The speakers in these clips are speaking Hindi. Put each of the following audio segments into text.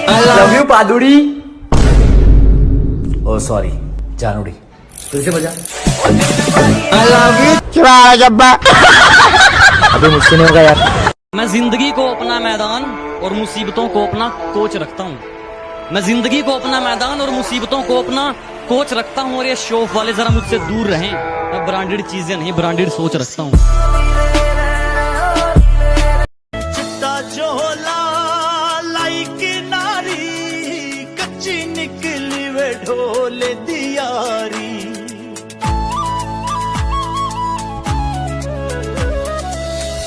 लव यू पादुड़ी। ओ सॉरी जानूड़ी, फिर से बजा। आई लव यू चुरा जब्बा। अभी मुझसे नहीं होगा यार। मैं जिंदगी को अपना मैदान और मुसीबतों को अपना कोच रखता हूँ। मैं जिंदगी को अपना मैदान और मुसीबतों को अपना कोच रखता हूँ। और ये शौक वाले जरा मुझसे दूर रहें। मैं ब्रांडेड चीजें नहीं, ब्रांडेड सोच रखता हूँ। चिट्टा चोला लाइक नारी, कच्ची निकली वे ढोले दियारी।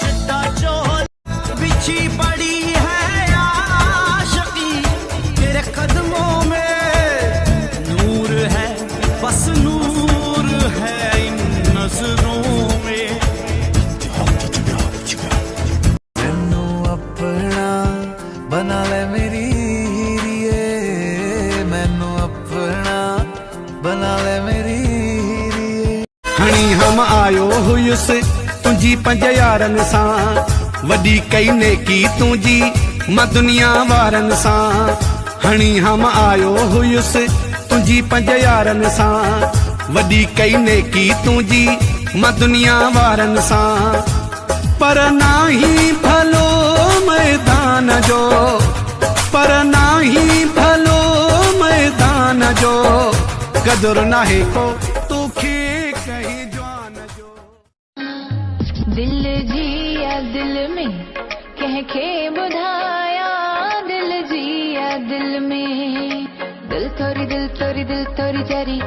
चिट्टा चोला बिछी पड़ी है आशिकी, तेरे कदमों में नूर है, बस नूर है इन नजरों में। मैनू अपना बना ले मेरी हीरिए, मैनू अपना बना ले मेरी हीरिए। हणी हम आयो हुयुस तुझी 5 यारन सां, वडी कई नेकी तुझी मां दुनिया वारन सां। हणी हम आयो हुयुस तुझी 5 यारन सां, वडी कई नेकी तुझी मां दुनिया वारन सां। पर नाही भलो मैदान जो, पर नाही भलो मैदान जो, कदर नाहे को तोखे कहीं जवान जो। दिल जिया दिल में कह के बुधाया, दिल जिया दिल में, दिल थोरी दिल थोरी दिल थोरी जरी